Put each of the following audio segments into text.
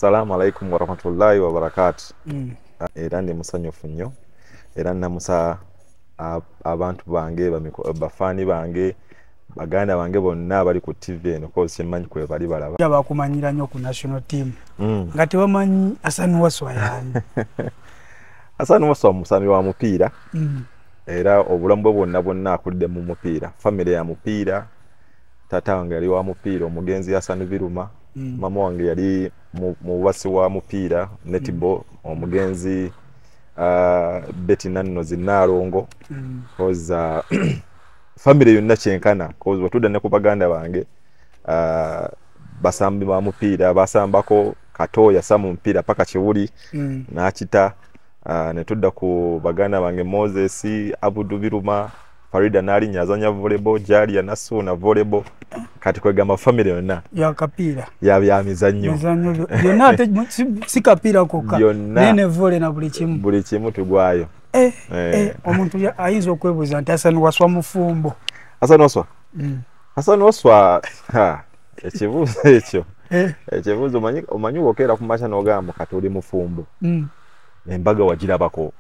Assalamu alaikum warahmatullahi wabarakatuh. Era ndi musanyufu nnyo era namusa abantu bange bafani bange baganda bange bonna abali ku TV eno ko simanyi kwe bali balaba. Bakumanyira nnyo ku national team. Nga tebamanyi Hassan Waswa yani. Hassan Waswa musami wa mupiira. Era obulamu bwe bwonna akulidde mu mupiira. Family ya mupiira. Tata wange yali wa mupiira omugenzi Hassan Biruma. Mama wange yali mubasi wa mupiira netball omugenzi Betty Nanno Zinalongo koza family yonna kyenkana koza watudde ne ku baganda bange basambi ba mupiira basambako Katoya samu mupiira paka Kiwuli n'akita ne tudda ku baganda bange Moses Abudu Biruma Farida nali nyazanya volleyball Jalia Nasuna volleyball kati kwegamba family yonna ya kapira ya mizannyo yonna ate si kapira kokka nene volley na buli kimu tugwayo omuntu ayinza okwebuuza nti Hassan Waswa mufumbo Hassan Waswa ekibuuzo ekyo ekibuuzo omanyi wokeera ku macha n'ogamba kati oli mufumbo embaga wagirabako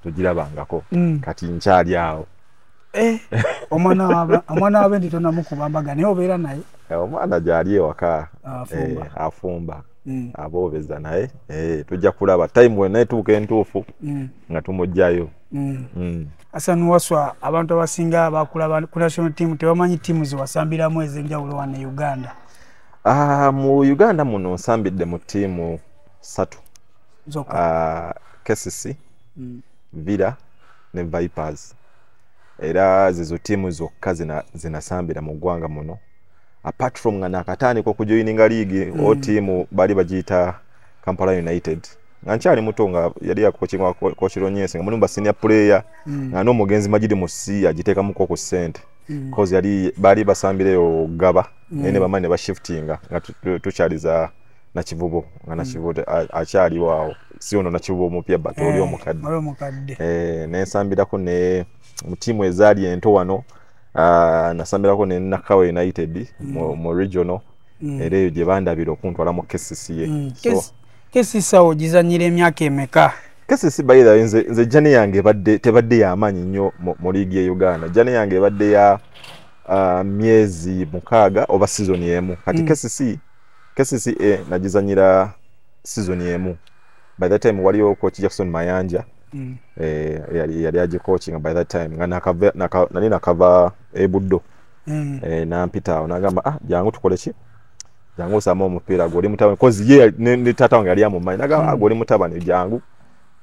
tugirabangako kati nkyali awo omwana wabe ndi tonamukubambaga naye obeera naye omwana gyali ewaka afumba aboobeza naye tujja kulaba time wena etuuka entuufu nga tumugjayo. Hassan Waswa abantu abasinga bakulaba ku national team tebamanyi tiimu ziwasambiramu ez'enjawulo wano e Uganda. Mu Uganda muno nsambidde mu tiimu 3 KCC Villa ne Vipers era zizo timu zokka zinasambira mu ggwanga muno apart from nga nakatandika okujoininga league o timu bali bagiyita Kampala United nga nkyali muto nga yali yakochingwa Kochironyese nga mulumba senior player nga n'omugenzi Majidi Musi agiteekamuko ku sente cause yali bali basambireyo Gaba nene bamane ba shiftinga nga tukyaliza na Kivubo nga na Kivubo akyali wao si ono na Kivubo mupya bato oli omukadde nesambirako ne mu timu ezaali ento wano nasambirako ne Nakawa United mu regional era eyo gye bandabira okuntwala mu KCC KCC awo gizanyira emyaka emeka? KCC bayira nze jane yange tebadde y'amaanyi nnyo mu liigi ya Uganda. Jane yange ebadde ya myezi 6 oba season emu kati KCC nagizanyira season emu. By that time waliyo coach Jackson Mayanja yali aje coaching by that time nga nakava ebuddo nampita onagamba jangu tukole ki jangu sama omupiira goli mutabani cause ye ne tata wange yali amumanyi nagamba goli mutabani jangu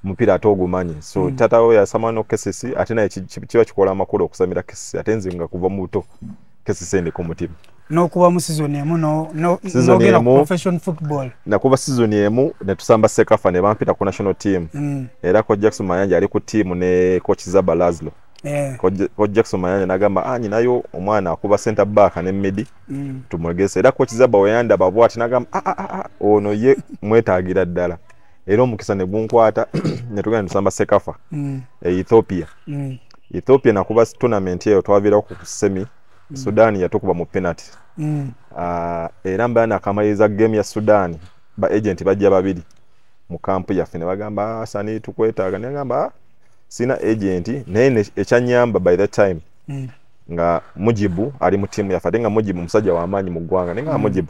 omupiira atogumanyi so tata we yasama no KCC ate naye kiba kikola amakulu okusamira KCC ate nze nga kuva muto KCC ndi ku mutima n'okuba mu season emu n'ogenda ku professional football nakuba season emu ne tusamba Sekafa ne bampita ku national team era ko Jackson Mayanja ali ku team ne coach Zaba Lazlo ko Jackson Mayanja nagamba nayo omwana akuba center back ne midi tumwegese era coach Zaba weyanda babwati nagamba ono ye mwetaagira ddala era omukisa ne gunkwata ne tugenda tusamba Sekafa Ethiopia nakuba tournament eyo twavira ku semi Sudan yatukuba mu penalty era mbana akamaliza game ya Sudan ba agent bajja babiri mu kampu yaffe ne bagamba sani tukwetaaga ne ngamba sina agent naye ekyanyamba by that time nga Mujibu ali mu team yaffe nga Mujibu musajja wa amaanyi mu ggwanga ne nga Mujibu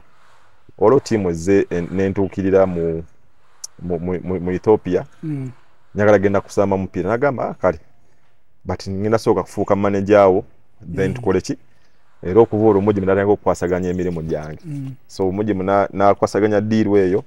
olo team ze nentukirira mu Ethiopia nyagala genda kusamba mupiira nagamba kale but ngina soka kufuuka manager awo then tukole ki era okuvuura Mujibu natanga okukwasaganya emirimu gyange so Mujibu nakwasaganya deal eyo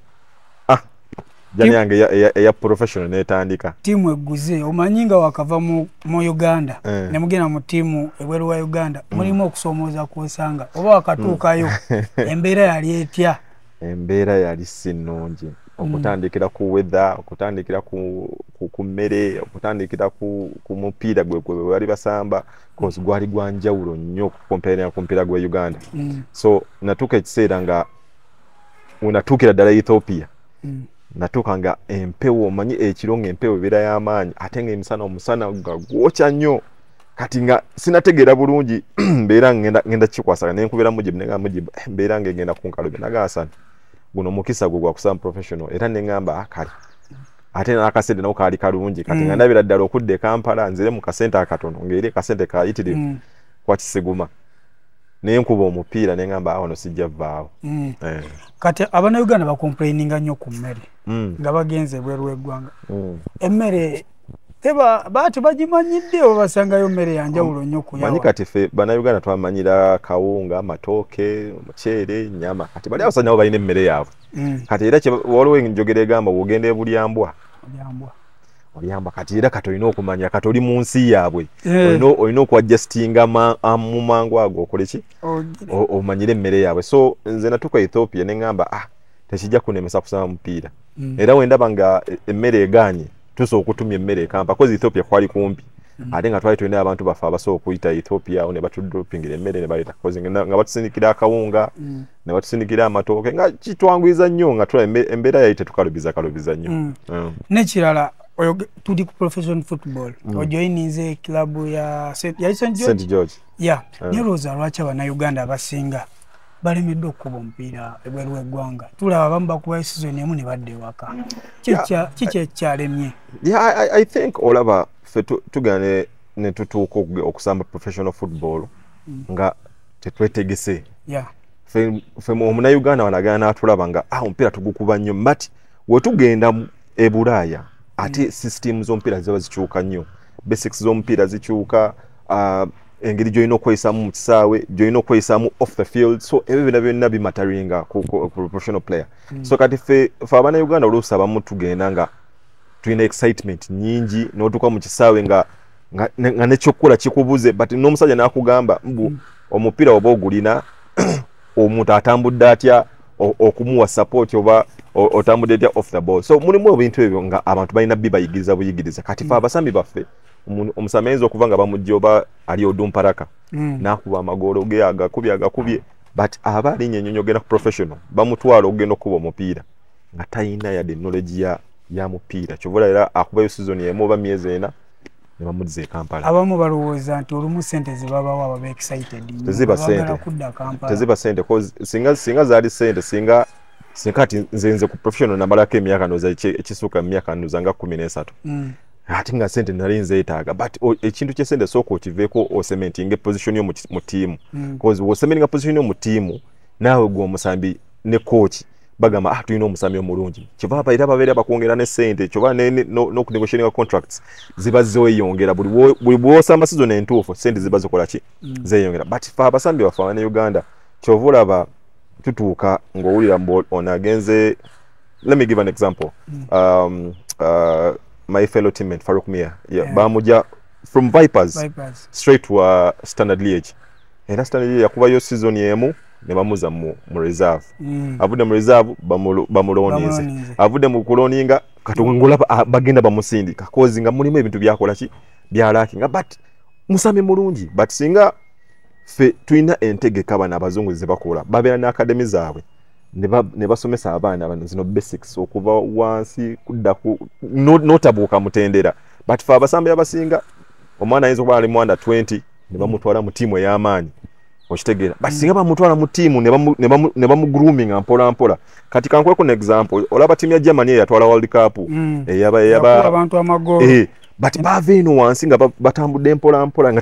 jani yange ya professional netandika timu eguze omanyinga wakava mu Uganda ne mugenda mu timu ebweru wa Uganda mulimu okusomooza kwosanga oba wakatuukayo embeera yali etya? Embeera yali sinungi okutandikira ku weather okutandikira ku mmere okutandikira ku mupiira gwe bali basamba cause gwali gwanjawulo nnyo compare ku mupiira gwe Uganda so natuka ekiseera nga unatuukira ddala Ethiopia natuka nga empewo omanyi ekirongo empewo bira y'amaanyi ate nga omusana nga gwokya nnyo kati nga sinategeera bulungi mbeera ngenda kikwasagana nenkubira Mujibu nenga Mujibu mbeera ngenda ku nkalo naga Hassan guno mukisa gwa kusamba professional era nengamba akali ate nakasente nako kali kalungi kati nga ndabira ddala okudde Kampala nzire mu kasente akatono ngeri kasente kayitirivu kwa Kisiguma nenkuba omupiira nengamba awo no sijja vaawo kati abana Uganda bakomplaininga nnyo ku mmere nga bagenze bweru eggwanga emmere teba batu bagimanyidde obasangayo mmere yanjawulo nnyo ku yawa manyi kati fe bana Uganda twamanyira kawunga matooke omuceere nyama kati bali abasanyawo balina emmere yaabwe kati era waliwo enjogera egamba wogende bulyambwa kati era kati olina okumanya kati oli mu nsi yaabwe olina okuadjustinga mu mangu ago okole ki omanyire emmere yaabwe so nze natuka Ethiopia nengamba tekijja kunemesa kusaba mupiira era wendaba nga emmere eganye tuso okutumya emmere Kampala kozi Ethiopia kwali kumpi ate nga twali tulina abantu bafa abasobola okuyita Ethiopia ne batudropingira emmere ne baleta kozi nga batusindikira akawunga ne batusindikira amatooke nga kitwanguiza nnyo nga embeera yali tetukalubiza nnyo nekirala tudi ku professional football ojoininze club ya St George neroza lwaki abana Uganda abasinga balemeddwa okuba omupiira ebweru w'eggwanga tulaba abamu bakuba season emu ne badde ewaka kiki ekyalemye I think olaba fe tugane ne tutuuka okusamba professional football nga tetwetegese fe omuna Uganda wanagana n'atulaba nga omupiira tugukuba nnyo but wetugenda e Bulaaya ate system z'omupiira ziba zikyuka nnyo basics z'omupiira zikyuka engeri gyolina okweyisamu mu kisaawe gyolina okweyisamu off the field so ebyo byonna bimataringa ku professional player so kati fe abana Uganda oluusi abamu tugenda nga tulina excitement nyingi n'otuuka mu kisaawe nga nekyokukola kikubuze but n'omusajja n'akugamba omupiira oba ogulina omuntu atambudde atya okumuwa support oba otambudde atya off the ball so mulimu ebintu ebyo nga abantu balina bibayigiriza buyigiriza kati fe abasambi baffe omusami ayinza okuva nga bamujja oba ali odumparaka n'akuba amagoolo ge agakubye but aba alinya ennyonyi ogenda ku professional bamutwala okugenda okuba omupiira nga talina yadde knowledge ya mupiira kyovula era akubayo season emu oba myezi ena ne bamuzza e Kampala abamu balowooza nti olumu sente zebabawa baba excited teziba sente singa zaali sente singa ati nze ku professional namalako emyaka noza ekisuuka mu myaka noza nga 13 ate nga sente nali nzeetaaga but ekintu kyesente sooka okiveeko ocementinga position yo mu tiimu because wocementinga position yo mu tiimu naawe gwe omusambi ne coach bagamba tulina omusambi omulungi kiva era babeera bakwongera ne sente kyova n'okunegotiatinga contracts ziba zeeyongera buli bw'osamba season entuufu sente ziba zikola ki zeeyongera but fe abasambi baffe abane Uganda kyova olaba tutuuka ng'owulira ono agenze let me give an example my fellow teammate Farouk Mia bamuja from Vipers straight to Standard Liège era Standard Liège yakubayo season emu ne bamuza mu reserve avudde mu reserve bamulonize avudde mu kuloninga katungula bagenda bamusindi kakozi nga mulimu ebintu byakola ki byalaki nga but musame mulungi but singa fe tuina entegeka abana abazungu ze bakola babeera na academy zaabwe ne basomesa abaana bano zino basics okuva wansi kudda ku notabuuka mutendera but fe abasambi abasinga omwana ayinza okuba ali mu under 20 ne bamutwala mu tiimu ey'amaanyi okitegeera but singa bamutwala mu tiimu ne bamu grooming mpola kati kankweko ne example olaba tiimu ya Germany eyatwala World Cup eyaba abantu amagoolo but bava eno wansi nga batambudde mpola nga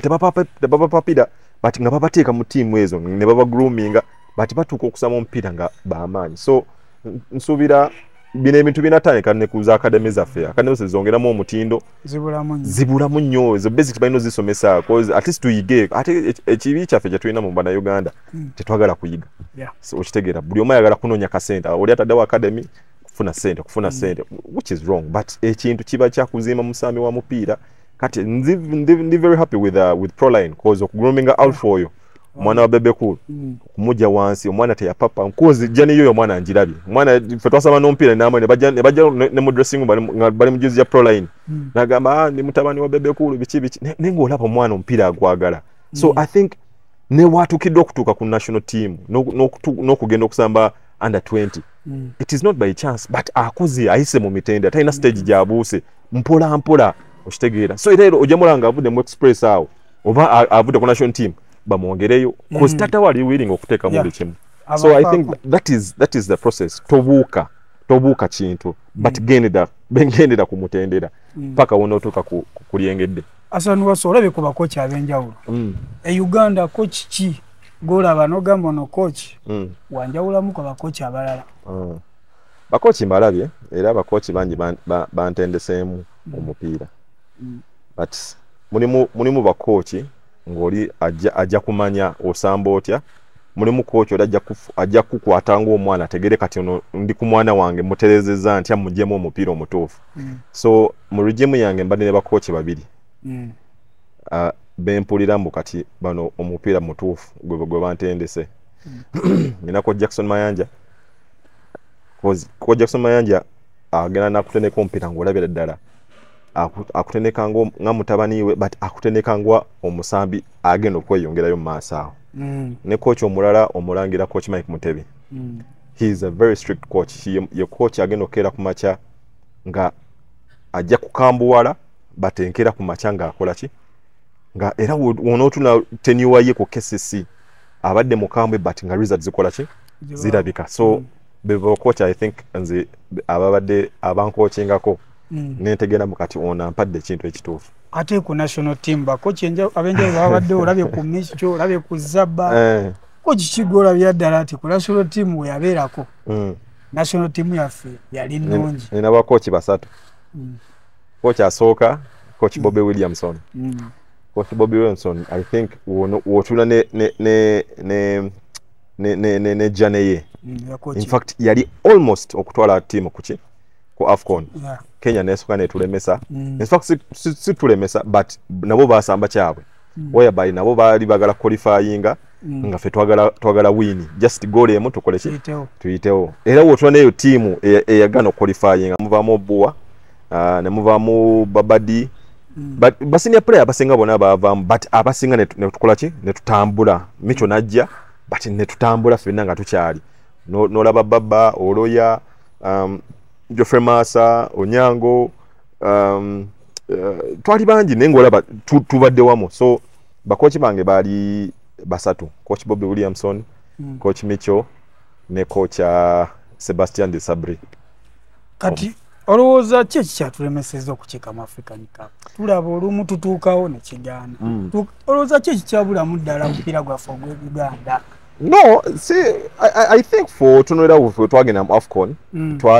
tebapapira but nga babateeka mu tiimu ezo ne baba groominga but batuuka okusama omupiira nga bamaanyi so nsuubira bino ebintu binatandika ne kuza academy zaffe academy zongeramu omutindo zibulamu nnyo ezo basics balina zisomesa cause at least tuyige ate ekibi kyaffe kye tulina mu bana Uganda tetwagala kuyiga so okitegeera buli omu ayagala kunoonya kasente oli ataddewo academy kufuna sente which is wrong but ekintu kiba kyakuzimba musambi wa mupiira kati ndi very happy with Proline cause okugroominga alpha oyo mwana wa bebe cool kumujja wansi omwana teyapapa nkozi jani yoyo mwana njirabye mwana fe twasaba n'omupiira namwe ne bajja ne mu dressing bali mu juzi ya Proline nagamba ndi mutabani wa bebe cool bichi nengo olapa omwana omupiira agwagala so I think ne watukidde okutuuka ku national team n'okugenda okusamba under 20 it is not by chance but akuzi ayise mu mitende atayina stage gyabuuse mpola okitegeera so era ojamulanga avudde mu express awo oba avudde ku national team bamwongereyo cause tata wali willing okuteeka mu kimu So I think that is the process. Tobuuka kintu but genera kumutendera paka wonotuka kulyengedde. Asanu wasolabe ku bakochi abenjawulo. Uganda coach ki gola banogamba no coach wanjawulamu ku bakochi abalala. Bakochi mbalabye era bakochi bangi bantendeseemu omupiira. But mulimu bakochi ngoli ajja kumanya osamba otya. Mulimu coach ajja kukwata ngo omwana tegere kati ono ndi ku mwana wange muterezeza ntya mujjemu omupiira omutuufu. So mu regime yange mbadde ne bakochi babiri. Bempulira mbu kati bano omupiira mutuufu gwe bantendese. Ninako Jackson Mayanja. Ko Jackson Mayanja agenda nakuteneka omupiira ng'olabira ddala. Akuteneka nga mutabani we but akuteneka ngwa omusambi agenda okweyongerayo mu maaso awo. Ne coach omulala omulangira coach Mike Mutebi. He is a very strict coach. Ye coach agenda okera ku macha nga ajja kukambuwala but enkera ku macha nga akola ki nga era wonotuna tenure ye ku KCC abadde mukambwe but nga results zikola ki zirabika. So bebo coach I think nze ababadde abancoachingako nentegera mukati ona mpadde kintu ekituufu. Ate ku national team ba coach abenje babadde olabye ku Micho olabye ku Zaba coach kigola byaddala ati ku national team we yabeerako national team yaffe yali nnungi. Nina ba coach basatu. Coach asooka coach Bobby Williamson. Coach Bobby Williamson I think wotula ne Janeye. In fact yali almost okutwala team kuki ku AFCON. Kenya nesoka netulemesa. In fact si tulemesa but nabo basamba kyabwe. Whereby nabo bali bagala qualifyinga nga fe twagala win. Just goal emu tukole ki tuyitewo. Era wotula neyo team eyagana qualifyinga muvamo Bua ne muvamo Babadi. But basiniya player basinga bona bavamu but abasinga netukola ki netutambula. Micho najja but netutambula fenna nga tukyali. Nolaba Baba Oloya Geoffrey Massa Onyango twali bangi nengola tubadde wamu. So bakochi bange bali basatu. Coach Bobby Williamson, Coach Micho ne coach Sebastian de Sabri. Kati olowooza ki ekikyatulemeseza okukiika mu African Cup? Tulaba olumu tutuukawo ne kigaana. Olowooza ki ekikyabulamu ddala mupiira gwaffe ogw'Uganda? No, see, I think for tunwera we twagenda mu AFCON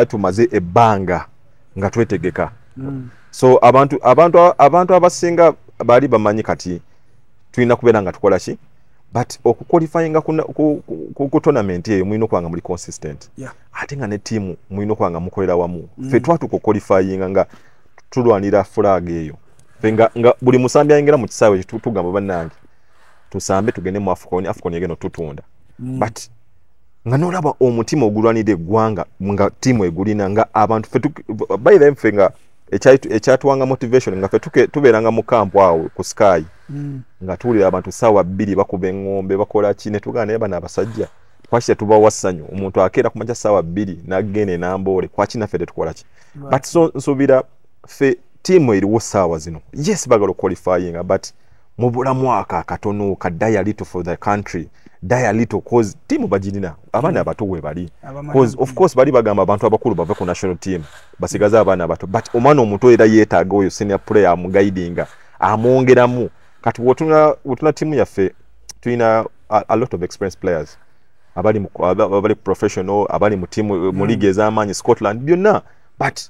tumaze ebbanga nga twetegeka. So abantu abasinga bali bamanyi kati tulina kubeera nga tukola ki but okuqualifyinga ku tournament eyo mulina okwanga muli consistent. Ate nga ne team mulina okwanga mukolera wamu. Fe twatuka qualifyinga nga tulwanira flag eyo. Fe nga buli musambi ayingira mu kisaawe tugamba bannange tusambe tugende mu AFCON yegeno tutunda. But nga nolaba omutima ogulwanira eggwanga nga team egulina nga abantu fe by them fe nga ekyatuwanga motivation nga fe tubeeranga mu camp awo ku Sky nga tuwulira abantu ssaawa 2 bakuba eŋŋombe bakola ki ne tugaana naye bano abasajja kwaki tetubawa ssanyu omuntu akeera ku makya ssaawa 2 n'agenda enamboole kwaki naffe tetukola ki. But so nsuubira fe team eriwo ssaawa zino yes bagala qualifyinga but mu bulamu akatono ka die a little for the country die a little cause team bagirina abaana abato we bali cause of course bali bagamba abantu abakulu bave ku national team basigaza abaana abato but omwana omuto era yeetaaga oyo senior player amuguidinga amwongeramu kati wotuna team yaffe tulina a lot of experienced players abali professional abali mu team mu league ez'amaanyi Scotland byonna but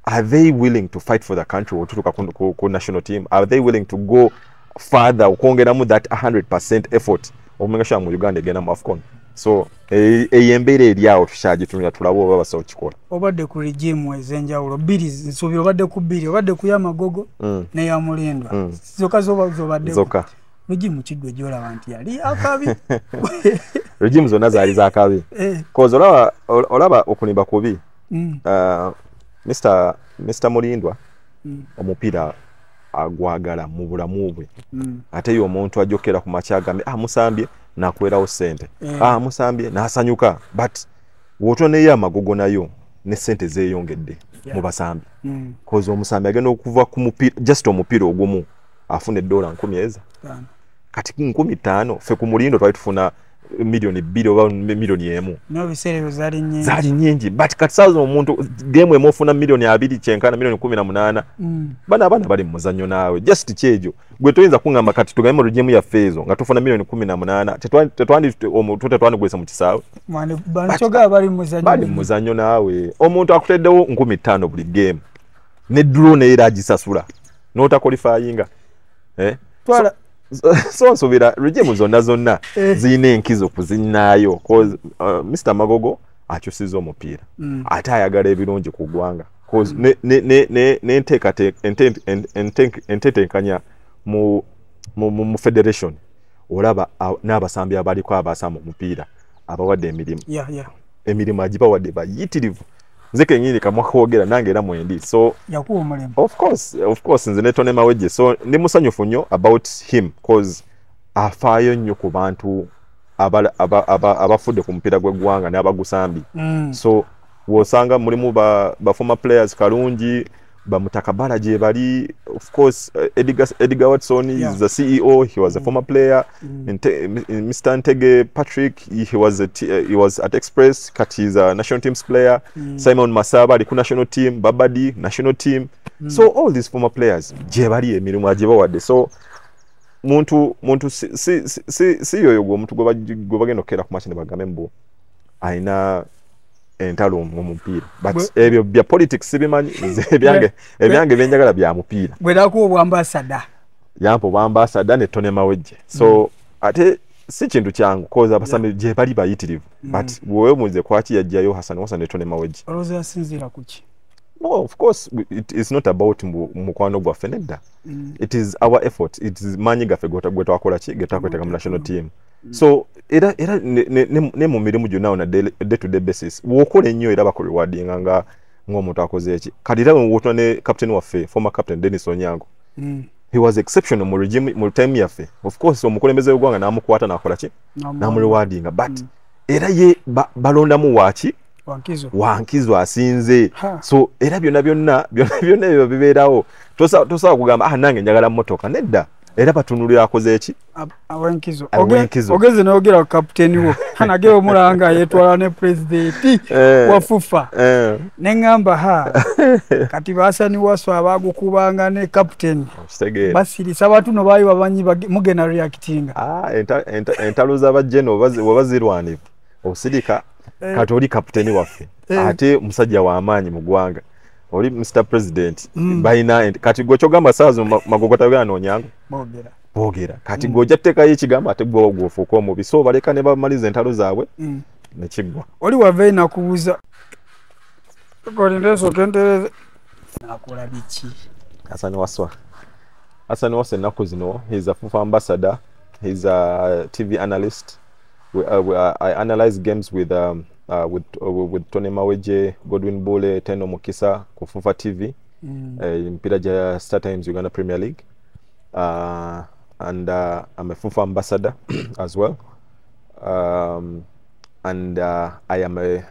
are they willing to fight for the country otutuka ku national team? Are they willing to go further okwongeramu that 100% effort omumengasha mu Uganda egenda mu AFCON? So eyembeera eri awo tukyagitunula tulabe oba basobola okukikola. Obadde ku regime ezenjawulo bbiri nsuubira obadde ku bbiri obadde ku Yamagogo n'eya Mulindwa zokka zobadde zokka regime kiddwe gyolaba nti yali akabi. Regime zonna zaali zakabi cause olaba okulimba kubi. Mr. Mulindwa omupiira agwagala mu bulamu bwe. Ate yo omuntu ajokera ku makya agambe musambye nakwerawo sente. Musambye n'asanyuka but wotona ye Amagogo nayo ne sente zeeyongedde mu basambi. Cause omusambi agenda okuva ku mupiira just omupiira ogumu afune $1,000 eza. Kati $15,000 fe ku Mulindo twali tufuna milioni 2 oba milioni 1 no biseera zali nyingi but kati saazi omuntu game emofuna milioni 2 kyenkana milioni 18 bana bali muzanyo naawe just kyejo gwe toyinza kungamba kati tugambe mu regime ya fezo nga tufuna milioni 18 tetwandi omuntu tetwandugwesa mu kisaawe mwana banchoga bali muzanyo naawe omuntu akuteddewo 15 buli game ne drone era agisasula nota qualifyinga twala so nsubira regime zonna zina enkizo kuzinaayo cause Mr Magogo akyusiza omupiira ate ayagala ebirungi ku ggwanga cause entetenkanya mu federation olaba n'abasambi abaliko abasama omupiira abawadde emirimu agibawadde bayitirivu nze kenyini kamwa kwogera nange era mwendi so yakuwa omulemu of course nze ne Tony Mawejje so ndi musanyufu nnyo about him cause afaayo nnyo ku bantu abafudde ku mupiira gw'eggwanga n'abagusambi so wosanga mulimu ba former players Kalungi Bamutakabala gye bali of course Edgar Watson is the CEO, he was a former player Mr Ntege Patrick he was at Express kat is a national teams player Simon Masaba ali ku national team Babadi national team so all these former players gye bali emirimu agibawadde so muntu si yoyo gwo muntu gwe bagenda okera ku match ne bagambe mbu aina entalo mu mupiira but ebyo bya politics bimanyi ebyange byenjagala bya mupiira bwedako obwambasada yampo obwambasada ne Tony Mawejje so ate si kintu kyangu cause abasambi gye bali bayitirivu but wewe muze kwaki yajjayo Hassan ne Tony Mawejje oloza yasinzira kuki no of course it is not about mukwano gwa fenedda it is our effort it is manyi gaffe gwe twakola ki getakweteka mu national team so era ne mu mirimu gyonna on a day to day basis wokola ennyo era bakole rewardinga nga ng'omuntu akoze eki kati era wotuna ne captain waffe former captain Dennis Onyango he was exceptional mu regime mu time yaffe of course omukulembeze w'eggwanga n'amukwata n'akola ki n'amu rewardinga but era ye balondamu waki wankizo asinze so era byonna ebyo bibeerawo tosobola kugamba nange njagala mmotoka nedda era batunulira akoze eki awenkizo ogeze n'ogera ku kapiteni wo nage omulanga yetwala ne president wa FUFA neŋŋamba kati basani waso abagukubanga ne kapiteni basirisa batuno bayi babanyi mugena reactinga entalo z'abajjeno wabazirwanivu osirika kati oli kapiteni waffe ate musajja w'amaanyi mu ggwanga oli Mr President baina kati gwe kyogamba saazo Magogo tabagana n'Onyango boogera kati gwe ojja teekayo ekigamba ate gwe ogwofuuka omubi so baleka ne bamaliza entalo zaabwe ne kiggwa oli wava nakubuuza kolindeso kentereze nakola biki Hassan Waswa ennaku zino he's a FUFA ambassador he's a TV analyst I analyze games with Tony Mawejje, Godwin Bole, Teno Mukisa ku FUFA TV mpira ja Star Times Uganda Premier League and I'm a FUFA ambassador as well and I am a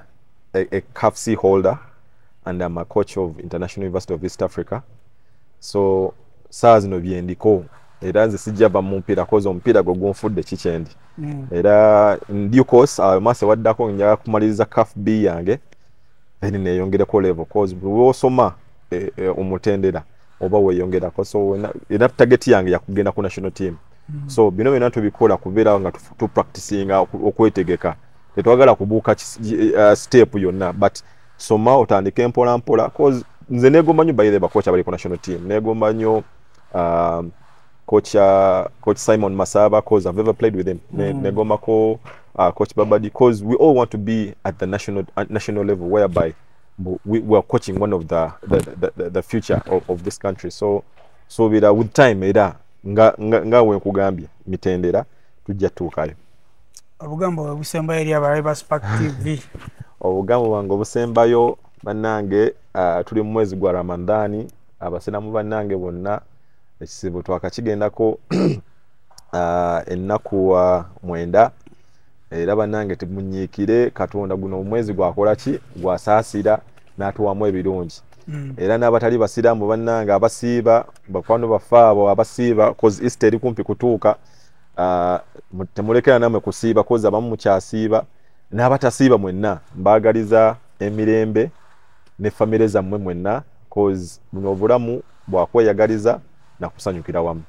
CAFC holder and I'm a coach of International University of East Africa so saa zino byendiko era nze sijja ba mu mpira koza omupiira gwo gunfudde kikyendi era due course mase waddako njaga kumaliriza CAF B yange then neyongereko level cause bw'osoma omutendera oba weyongerako so era target yange yakugenda ku national team so bino byonna tubikola kubeera nga tu practicinga okwetegeka tetwagala kubuuka step yonna but soma otandike mpola mpola cause nze negomba nnyo bayire bakocha bali ku national team negomba nnyo coach Simon Masaba cause I've ever played with him negomba ko coach Babadi cause we all want to be at the national level whereby we are coaching one of the future of this country so with time era nga we nkugambye mitendera tujja tuukayo obugambo obusembayo eri abalaba Spark TV obugambo bwange obusembayo bannange tuli mu mwezi gwa Ramadhani abasiramu bannange bonna ekisibo twakakigendako ennaku mwenda era bannange temunyiikire Katonda guno omwezi gwakola ki gwasaasira n'atuwamu ebirungi era n'abatali basiraamu bannange abasiiba bakwano bafaabo abasiiba cause Easter eri kumpi kutuuka temulekera namwe kusiiba koza abamu mukyasiiba n'abatasiiba mwenna mbaagaliza emirembe ne famire zammwe mwenna cause buno obulamu bwakweyagaliza na kusanyukira wamu.